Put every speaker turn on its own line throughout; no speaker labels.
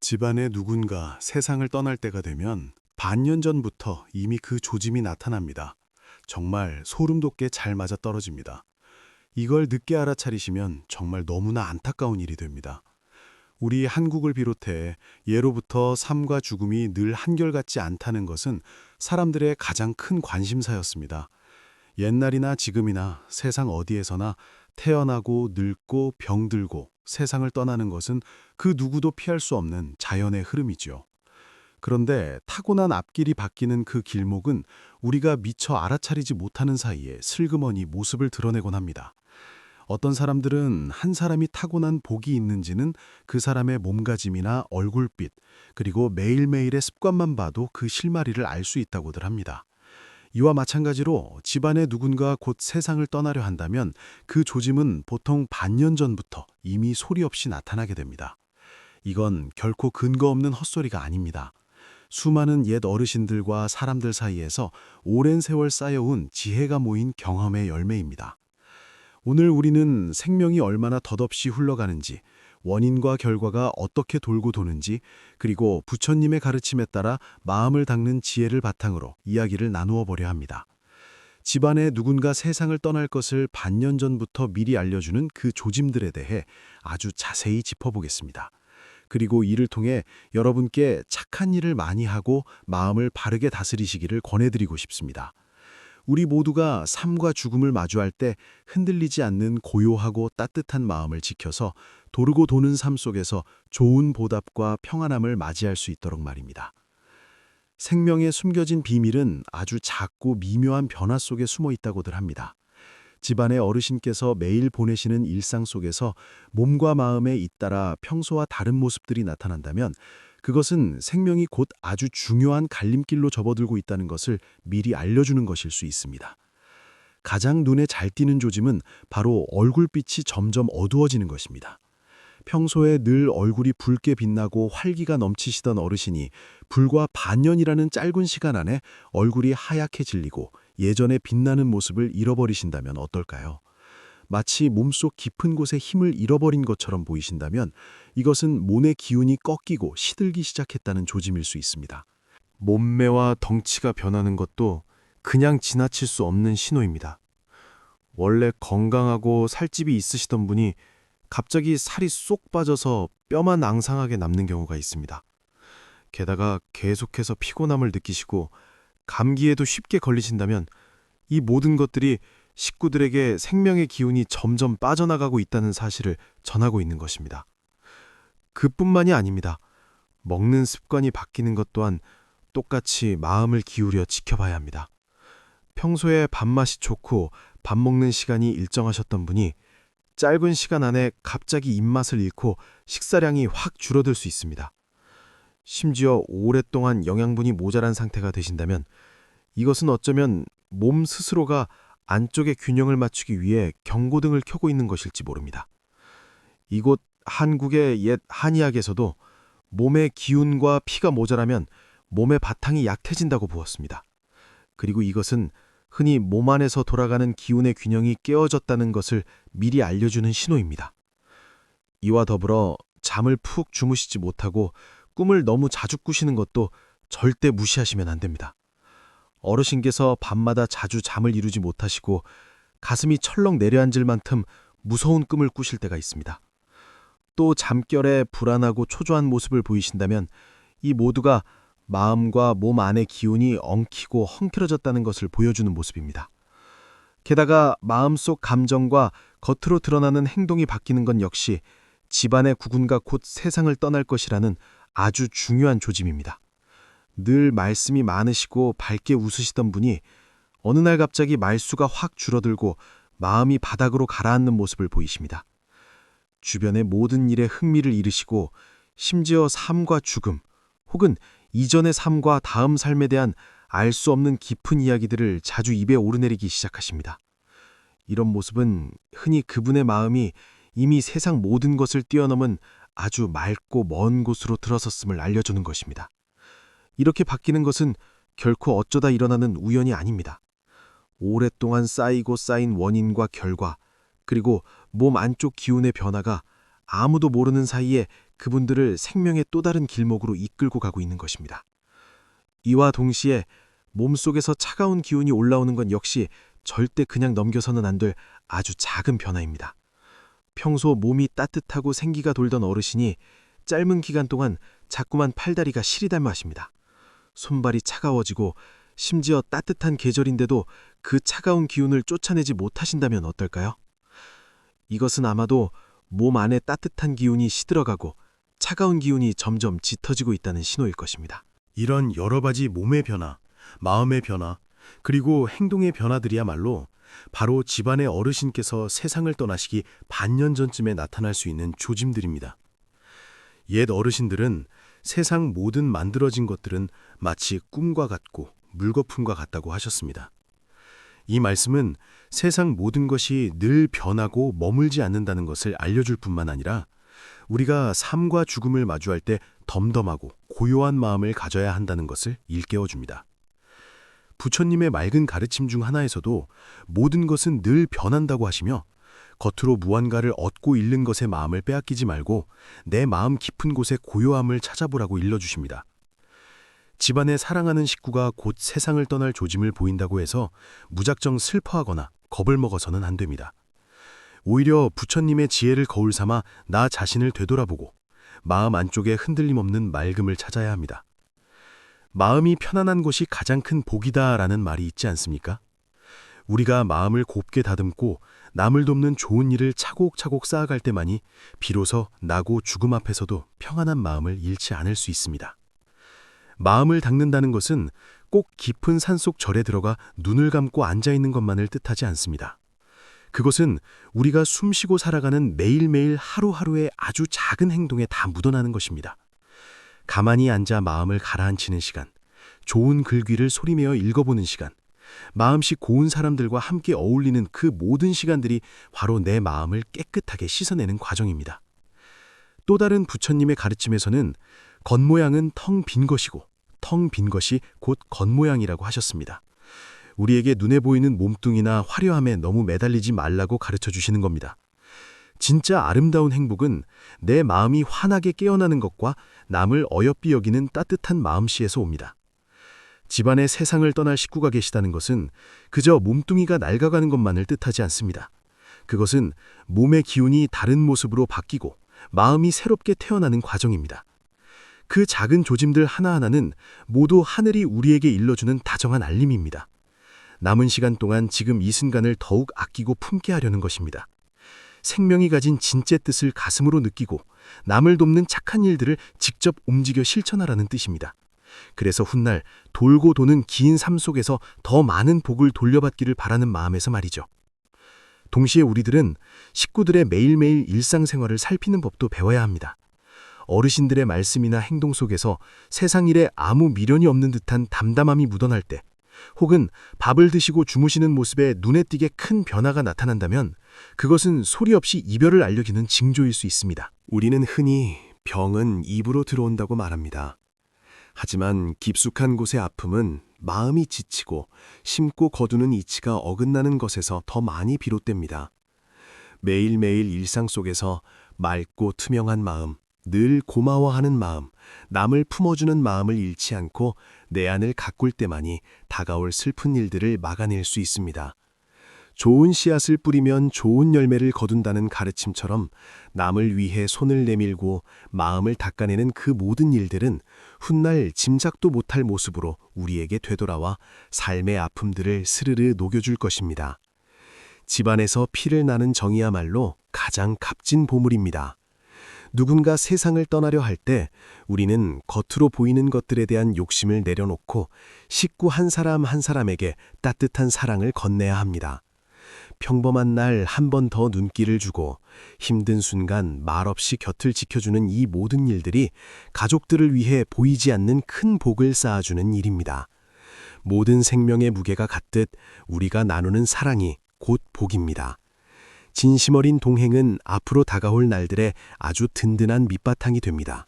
집안의 누군가 세상을 떠날 때가 되면 반년 전부터 이미 그 조짐이 나타납니다. 정말 소름 돋게 잘 맞아떨어집니다. 이걸 늦게 알아차리시면 정말 너무나 안타까운 일이 됩니다. 우리 한국을 비롯해 예로부터 삶과 죽음이 늘 한결같지 않다는 것은 사람들의 가장 큰 관심사였습니다. 옛날이나 지금이나 세상 어디에서나 태어나고 늙고 병들고 세상을 떠나는 것은 그 누구도 피할 수 없는 자연의 흐름이지요. 그런데 타고난 앞길이 바뀌는 그 길목은 우리가 미처 알아차리지 못하는 사이에 슬그머니 모습을 드러내곤 합니다. 어떤 사람들은 한 사람이 타고난 복이 있는지는 그 사람의 몸가짐이나 얼굴빛, 그리고 매일매일의 습관만 봐도 그 실마리를 알 수 있다고들 합니다. 이와 마찬가지로 집안의 누군가 곧 세상을 떠나려 한다면 그 조짐은 보통 반년 전부터 이미 소리 없이 나타나게 됩니다. 이건 결코 근거 없는 헛소리가 아닙니다. 수많은 옛 어르신들과 사람들 사이에서 오랜 세월 쌓여온 지혜가 모인 경험의 열매입니다. 오늘 우리는 생명이 얼마나 덧없이 흘러가는지, 원인과 결과가 어떻게 돌고 도는지, 그리고 부처님의 가르침에 따라 마음을 닦는 지혜를 바탕으로 이야기를 나누어 보려 합니다. 집안에 누군가 세상을 떠날 것을 반년 전부터 미리 알려주는 그 조짐들에 대해 아주 자세히 짚어보겠습니다. 그리고 이를 통해 여러분께 착한 일을 많이 하고 마음을 바르게 다스리시기를 권해드리고 싶습니다. 우리 모두가 삶과 죽음을 마주할 때 흔들리지 않는 고요하고 따뜻한 마음을 지켜서 도르고 도는 삶 속에서 좋은 보답과 평안함을 맞이할 수 있도록 말입니다. 생명에 숨겨진 비밀은 아주 작고 미묘한 변화 속에 숨어 있다고들 합니다. 집안의 어르신께서 매일 보내시는 일상 속에서 몸과 마음에 잇따라 평소와 다른 모습들이 나타난다면 그것은 생명이 곧 아주 중요한 갈림길로 접어들고 있다는 것을 미리 알려주는 것일 수 있습니다. 가장 눈에 잘 띄는 조짐은 바로 얼굴빛이 점점 어두워지는 것입니다. 평소에 늘 얼굴이 붉게 빛나고 활기가 넘치시던 어르신이 불과 반년이라는 짧은 시간 안에 얼굴이 하얗게 질리고 예전에 빛나는 모습을 잃어버리신다면 어떨까요? 마치 몸속 깊은 곳에 힘을 잃어버린 것처럼 보이신다면 이것은 몸의 기운이 꺾이고 시들기 시작했다는 조짐일 수 있습니다.
몸매와 덩치가 변하는 것도 그냥 지나칠 수 없는 신호입니다. 원래 건강하고 살집이 있으시던 분이 갑자기 살이 쏙 빠져서 뼈만 앙상하게 남는 경우가 있습니다. 게다가 계속해서 피곤함을 느끼시고 감기에도 쉽게 걸리신다면 이 모든 것들이 식구들에게 생명의 기운이 점점 빠져나가고 있다는 사실을 전하고 있는 것입니다. 그뿐만이 아닙니다. 먹는 습관이 바뀌는 것 또한 똑같이 마음을 기울여 지켜봐야 합니다. 평소에 밥맛이 좋고 밥 먹는 시간이 일정하셨던 분이 짧은 시간 안에 갑자기 입맛을 잃고 식사량이 확 줄어들 수 있습니다. 심지어 오랫동안 영양분이 모자란 상태가 되신다면 이것은 어쩌면 몸 스스로가 안쪽의 균형을 맞추기 위해 경고등을 켜고 있는 것일지 모릅니다. 이곳 한국의 옛 한의학에서도 몸의 기운과 피가 모자라면 몸의 바탕이 약해진다고 보았습니다. 그리고 이것은 흔히 몸 안에서 돌아가는 기운의 균형이 깨어졌다는 것을 미리 알려주는 신호입니다. 이와 더불어 잠을 푹 주무시지 못하고 꿈을 너무 자주 꾸시는 것도 절대 무시하시면 안 됩니다. 어르신께서 밤마다 자주 잠을 이루지 못하시고 가슴이 철렁 내려앉을 만큼 무서운 꿈을 꾸실 때가 있습니다. 또 잠결에 불안하고 초조한 모습을 보이신다면 이 모두가 마음과 몸 안의 기운이 엉키고 헝클어졌다는 것을 보여주는 모습입니다. 게다가 마음속 감정과 겉으로 드러나는 행동이 바뀌는 건 역시 집안의 구군과 곧 세상을 떠날 것이라는 아주 중요한 조짐입니다. 늘 말씀이 많으시고 밝게 웃으시던 분이 어느 날 갑자기 말수가 확 줄어들고 마음이 바닥으로 가라앉는 모습을 보이십니다. 주변의 모든 일에 흥미를 잃으시고 심지어 삶과 죽음 혹은 이전의 삶과 다음 삶에 대한 알 수 없는 깊은 이야기들을 자주 입에 오르내리기 시작하십니다. 이런 모습은 흔히 그분의 마음이 이미 세상 모든 것을 뛰어넘은 아주 맑고 먼 곳으로 들어섰음을 알려주는 것입니다. 이렇게 바뀌는 것은 결코 어쩌다 일어나는 우연이 아닙니다. 오랫동안 쌓이고 쌓인 원인과 결과, 그리고 몸 안쪽 기운의 변화가 아무도 모르는 사이에 그분들을 생명의 또 다른 길목으로 이끌고 가고 있는 것입니다. 이와 동시에 몸속에서 차가운 기운이 올라오는 건 역시 절대 그냥 넘겨서는 안 될 아주 작은 변화입니다. 평소 몸이 따뜻하고 생기가 돌던 어르신이 짧은 기간 동안 자꾸만 팔다리가 시리달마십니다. 손발이 차가워지고 심지어 따뜻한 계절인데도 그 차가운 기운을 쫓아내지 못하신다면 어떨까요? 이것은 아마도 몸 안에 따뜻한 기운이 시들어가고 차가운 기운이 점점 짙어지고 있다는 신호일 것입니다.
이런 여러 가지 몸의 변화, 마음의 변화, 그리고 행동의 변화들이야말로 바로 집안의 어르신께서 세상을 떠나시기 반년 전쯤에 나타날 수 있는 조짐들입니다. 옛 어르신들은 세상 모든 만들어진 것들은 마치 꿈과 같고 물거품과 같다고 하셨습니다. 이 말씀은 세상 모든 것이 늘 변하고 머물지 않는다는 것을 알려줄 뿐만 아니라 우리가 삶과 죽음을 마주할 때 덤덤하고 고요한 마음을 가져야 한다는 것을 일깨워줍니다. 부처님의 맑은 가르침 중 하나에서도 모든 것은 늘 변한다고 하시며 겉으로 무언가를 얻고 잃는 것에 마음을 빼앗기지 말고 내 마음 깊은 곳에 고요함을 찾아보라고 일러주십니다. 집안에 사랑하는 식구가 곧 세상을 떠날 조짐을 보인다고 해서 무작정 슬퍼하거나 겁을 먹어서는 안 됩니다. 오히려 부처님의 지혜를 거울 삼아 나 자신을 되돌아보고 마음 안쪽에 흔들림 없는 맑음을 찾아야 합니다. 마음이 편안한 것이 가장 큰 복이다라는 말이 있지 않습니까? 우리가 마음을 곱게 다듬고 남을 돕는 좋은 일을 차곡차곡 쌓아갈 때만이 비로소 나고 죽음 앞에서도 평안한 마음을 잃지 않을 수 있습니다. 마음을 닦는다는 것은 꼭 깊은 산속 절에 들어가 눈을 감고 앉아있는 것만을 뜻하지 않습니다. 그것은 우리가 숨쉬고 살아가는 매일매일 하루하루의 아주 작은 행동에 다 묻어나는 것입니다. 가만히 앉아 마음을 가라앉히는 시간, 좋은 글귀를 소리내어 읽어보는 시간, 마음씨 고운 사람들과 함께 어울리는 그 모든 시간들이 바로 내 마음을 깨끗하게 씻어내는 과정입니다. 또 다른 부처님의 가르침에서는 겉모양은 텅 빈 것이고 텅 빈 것이 곧 겉모양이라고 하셨습니다. 우리에게 눈에 보이는 몸뚱이나 화려함에 너무 매달리지 말라고 가르쳐 주시는 겁니다. 진짜 아름다운 행복은 내 마음이 환하게 깨어나는 것과 남을 어여삐 여기는 따뜻한 마음씨에서 옵니다. 집안에 세상을 떠날 식구가 계시다는 것은 그저 몸뚱이가 낡아가는 것만을 뜻하지 않습니다. 그것은 몸의 기운이 다른 모습으로 바뀌고 마음이 새롭게 태어나는 과정입니다. 그 작은 조짐들 하나하나는 모두 하늘이 우리에게 일러주는 다정한 알림입니다. 남은 시간 동안 지금 이 순간을 더욱 아끼고 품게 하려는 것입니다. 생명이 가진 진짜 뜻을 가슴으로 느끼고 남을 돕는 착한 일들을 직접 움직여 실천하라는 뜻입니다. 그래서 훗날 돌고 도는 긴 삶 속에서 더 많은 복을 돌려받기를 바라는 마음에서 말이죠. 동시에 우리들은 식구들의 매일매일 일상생활을 살피는 법도 배워야 합니다. 어르신들의 말씀이나 행동 속에서 세상 일에 아무 미련이 없는 듯한 담담함이 묻어날 때, 혹은 밥을 드시고 주무시는 모습에 눈에 띄게 큰 변화가 나타난다면 그것은 소리 없이 이별을 알려주는 징조일 수 있습니다. 우리는 흔히 병은 입으로 들어온다고 말합니다. 하지만 깊숙한 곳의 아픔은 마음이 지치고 심고 거두는 이치가 어긋나는 것에서 더 많이 비롯됩니다. 매일매일 일상 속에서 맑고 투명한 마음, 늘 고마워하는 마음, 남을 품어주는 마음을 잃지 않고 내 안을 가꿀 때만이 다가올 슬픈 일들을 막아낼 수 있습니다. 좋은 씨앗을 뿌리면 좋은 열매를 거둔다는 가르침처럼 남을 위해 손을 내밀고 마음을 닦아내는 그 모든 일들은 훗날 짐작도 못할 모습으로 우리에게 되돌아와 삶의 아픔들을 스르르 녹여줄 것입니다. 집안에서 피를 나는 정이야말로 가장 값진 보물입니다. 누군가 세상을 떠나려 할 때 우리는 겉으로 보이는 것들에 대한 욕심을 내려놓고 식구 한 사람 한 사람에게 따뜻한 사랑을 건네야 합니다. 평범한 날 한 번 더 눈길을 주고 힘든 순간 말없이 곁을 지켜주는 이 모든 일들이 가족들을 위해 보이지 않는 큰 복을 쌓아주는 일입니다. 모든 생명의 무게가 같듯 우리가 나누는 사랑이 곧 복입니다. 진심 어린 동행은 앞으로 다가올 날들에 아주 든든한 밑바탕이 됩니다.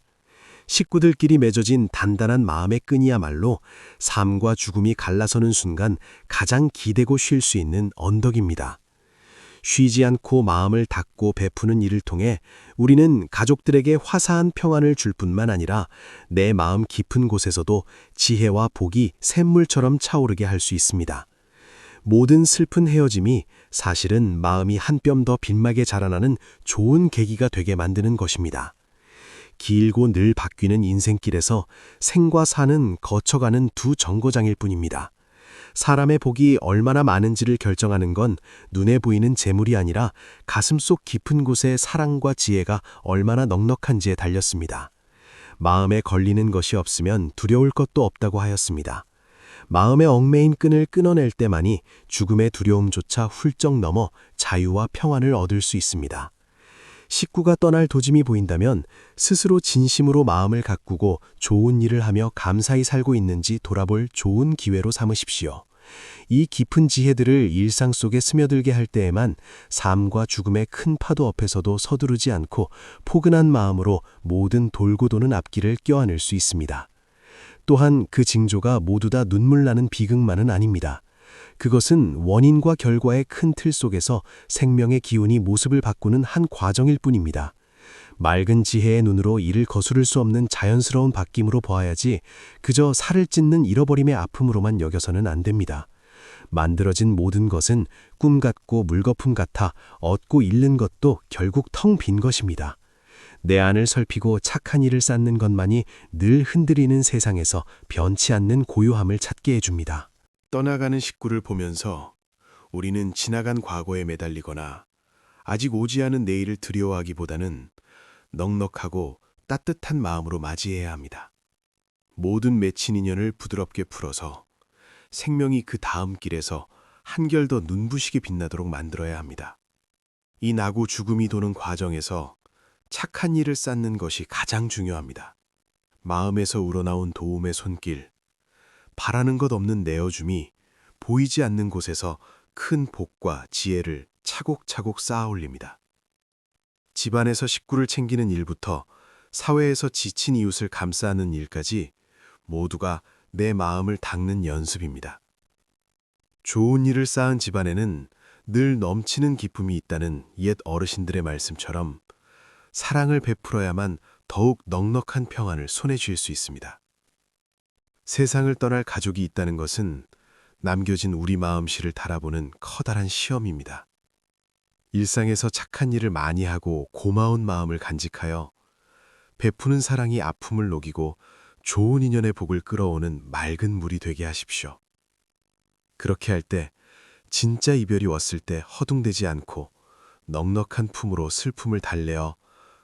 식구들끼리 맺어진 단단한 마음의 끈이야말로 삶과 죽음이 갈라서는 순간 가장 기대고 쉴 수 있는 언덕입니다.
쉬지 않고 마음을 닫고 베푸는 일을 통해 우리는 가족들에게 화사한 평안을 줄 뿐만 아니라 내 마음 깊은 곳에서도 지혜와 복이 샘물처럼 차오르게 할 수 있습니다. 모든 슬픈 헤어짐이 사실은 마음이 한 뼘 더 빛나게 자라나는 좋은 계기가 되게 만드는 것입니다. 길고 늘 바뀌는 인생길에서 생과 사는 거쳐가는 두 정거장일 뿐입니다. 사람의 복이 얼마나 많은지를 결정하는 건 눈에 보이는 재물이 아니라 가슴속 깊은 곳의 사랑과 지혜가 얼마나 넉넉한지에 달렸습니다. 마음에 걸리는 것이 없으면 두려울 것도 없다고 하였습니다. 마음에 얽매인 끈을 끊어낼 때만이 죽음의 두려움조차 훌쩍 넘어 자유와 평안을 얻을 수 있습니다. 식구가 떠날 도짐이 보인다면 스스로 진심으로 마음을 가꾸고 좋은 일을 하며 감사히 살고 있는지 돌아볼 좋은 기회로 삼으십시오. 이 깊은 지혜들을 일상 속에 스며들게 할 때에만 삶과 죽음의 큰 파도 앞에서도 서두르지 않고 포근한 마음으로 모든 돌고 도는 앞길을 껴안을 수 있습니다. 또한 그 징조가 모두 다 눈물 나는 비극만은 아닙니다. 그것은 원인과 결과의 큰 틀 속에서 생명의 기운이 모습을 바꾸는 한 과정일 뿐입니다. 맑은 지혜의 눈으로 이를 거스를 수 없는 자연스러운 바뀜으로 보아야지 그저 살을 찢는 잃어버림의 아픔으로만 여겨서는 안 됩니다. 만들어진 모든 것은 꿈 같고 물거품 같아 얻고 잃는 것도 결국 텅 빈 것입니다. 내 안을 살피고 착한 일을 쌓는 것만이 늘 흔들리는 세상에서 변치 않는 고요함을 찾게 해줍니다.
떠나가는 식구를 보면서 우리는 지나간 과거에 매달리거나 아직 오지 않은 내일을 두려워하기보다는 넉넉하고 따뜻한 마음으로 맞이해야 합니다. 모든 맺힌 인연을 부드럽게 풀어서 생명이 그 다음 길에서 한결 더 눈부시게 빛나도록 만들어야 합니다. 이 나고 죽음이 도는 과정에서 착한 일을 쌓는 것이 가장 중요합니다. 마음에서 우러나온 도움의 손길, 바라는 것 없는 내어줌이 보이지 않는 곳에서 큰 복과 지혜를 차곡차곡 쌓아 올립니다. 집안에서 식구를 챙기는 일부터 사회에서 지친 이웃을 감싸는 일까지 모두가 내 마음을 닦는 연습입니다. 좋은 일을 쌓은 집안에는 늘 넘치는 기쁨이 있다는 옛 어르신들의 말씀처럼 사랑을 베풀어야만 더욱 넉넉한 평안을 손에 쥘 수 있습니다. 세상을 떠날 가족이 있다는 것은 남겨진 우리 마음씨를 달아보는 커다란 시험입니다. 일상에서 착한 일을 많이 하고 고마운 마음을 간직하여 베푸는 사랑이 아픔을 녹이고 좋은 인연의 복을 끌어오는 맑은 물이 되게 하십시오. 그렇게 할 때 진짜 이별이 왔을 때 허둥대지 않고 넉넉한 품으로 슬픔을 달래어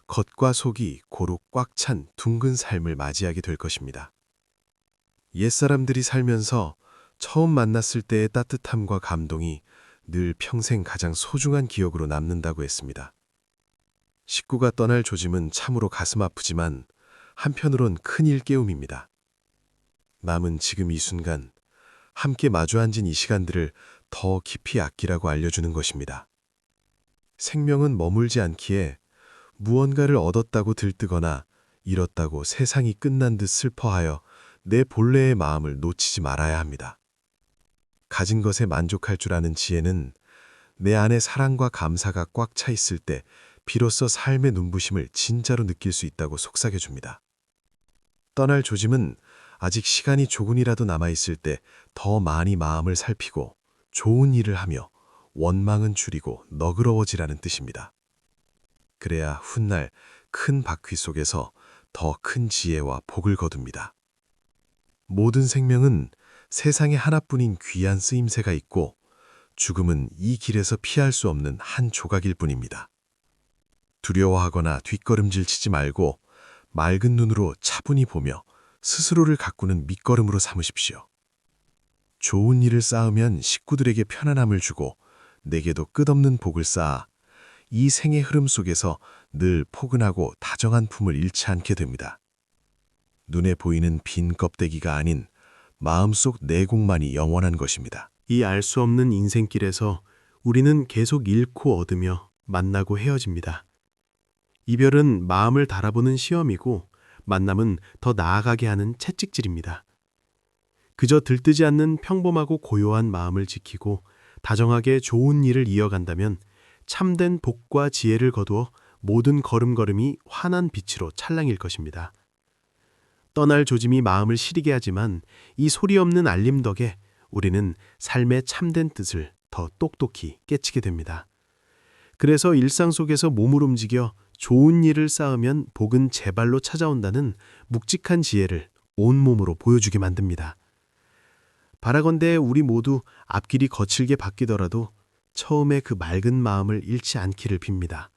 겉과 속이 고루 꽉 찬 둥근 삶을 맞이하게 될 것입니다. 옛사람들이 살면서 처음 만났을 때의 따뜻함과 감동이 늘 평생 가장 소중한 기억으로 남는다고 했습니다. 식구가 떠날 조짐은 참으로 가슴 아프지만 한편으론 큰 일깨움입니다. 남은 지금 이 순간, 함께 마주 앉은 이 시간들을 더 깊이 아끼라고 알려주는 것입니다. 생명은 머물지 않기에 무언가를 얻었다고 들뜨거나 잃었다고 세상이 끝난 듯 슬퍼하여 내 본래의 마음을 놓치지 말아야 합니다. 가진 것에 만족할 줄 아는 지혜는 내 안에 사랑과 감사가 꽉 차 있을 때 비로소 삶의 눈부심을 진짜로 느낄 수 있다고 속삭여줍니다. 떠날 조짐은 아직 시간이 조금이라도 남아있을 때 더 많이 마음을 살피고 좋은 일을 하며 원망은 줄이고 너그러워지라는 뜻입니다. 그래야 훗날 큰 바퀴 속에서 더 큰 지혜와 복을 거둡니다. 모든 생명은 세상에 하나뿐인 귀한 쓰임새가 있고 죽음은 이 길에서 피할 수 없는 한 조각일 뿐입니다. 두려워하거나 뒷걸음질 치지 말고 맑은 눈으로 차분히 보며 스스로를 가꾸는 밑거름으로 삼으십시오. 좋은 일을 쌓으면 식구들에게 편안함을 주고 내게도 끝없는 복을 쌓아 이 생의 흐름 속에서 늘 포근하고 다정한 품을 잃지 않게 됩니다. 눈에 보이는 빈 껍데기가 아닌 마음속 내공만이 영원한 것입니다.
이 알 수 없는 인생길에서 우리는 계속 잃고 얻으며 만나고 헤어집니다. 이별은 마음을 달아보는 시험이고 만남은 더 나아가게 하는 채찍질입니다. 그저 들뜨지 않는 평범하고 고요한 마음을 지키고 다정하게 좋은 일을 이어간다면 참된 복과 지혜를 거두어 모든 걸음걸음이 환한 빛으로 찰랑일 것입니다. 떠날 조짐이 마음을 시리게 하지만 이 소리 없는 알림 덕에 우리는 삶의 참된 뜻을 더 똑똑히 깨치게 됩니다. 그래서 일상 속에서 몸을 움직여 좋은 일을 쌓으면 복은 제 발로 찾아온다는 묵직한 지혜를 온몸으로 보여주게 만듭니다. 바라건대 우리 모두 앞길이 거칠게 바뀌더라도 처음에 그 맑은 마음을 잃지 않기를 빕니다.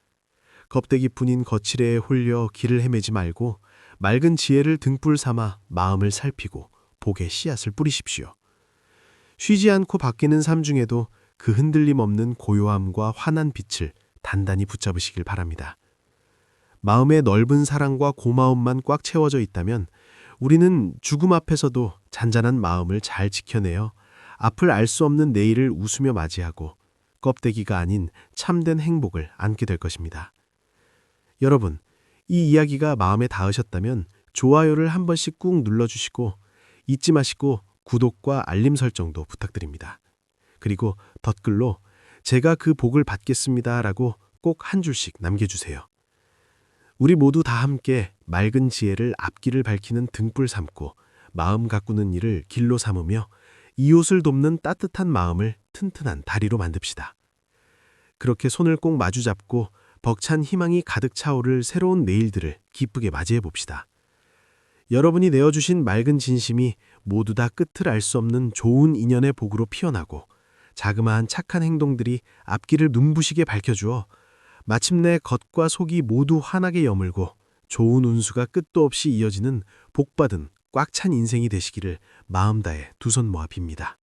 겁대기뿐인 거칠애에 홀려 길을 헤매지 말고 맑은 지혜를 등불 삼아 마음을 살피고 복의 씨앗을 뿌리십시오. 쉬지 않고 바뀌는 삶 중에도 그 흔들림 없는 고요함과 환한 빛을 단단히 붙잡으시길 바랍니다. 마음의 넓은 사랑과 고마움만 꽉 채워져 있다면 우리는 죽음 앞에서도 잔잔한 마음을 잘 지켜내어 앞을 알 수 없는 내일을 웃으며 맞이하고 껍데기가 아닌 참된 행복을 안게 될 것입니다. 여러분, 이 이야기가 마음에 닿으셨다면 좋아요를 한 번씩 꾹 눌러주시고 잊지 마시고 구독과 알림 설정도 부탁드립니다. 그리고 덧글로 제가 그 복을 받겠습니다 라고 꼭 한 줄씩 남겨주세요. 우리 모두 다 함께 맑은 지혜를 앞길을 밝히는 등불 삼고 마음 가꾸는 일을 길로 삼으며 이웃을 돕는 따뜻한 마음을 튼튼한 다리로 만듭시다. 그렇게 손을 꼭 마주잡고 벅찬 희망이 가득 차오를 새로운 내일들을 기쁘게 맞이해 봅시다. 여러분이 내어주신 맑은 진심이 모두 다 끝을 알 수 없는 좋은 인연의 복으로 피어나고 자그마한 착한 행동들이 앞길을 눈부시게 밝혀주어 마침내 겉과 속이 모두 환하게 여물고 좋은 운수가 끝도 없이 이어지는 복받은 꽉 찬 인생이 되시기를 마음 다해 두 손 모아 빕니다.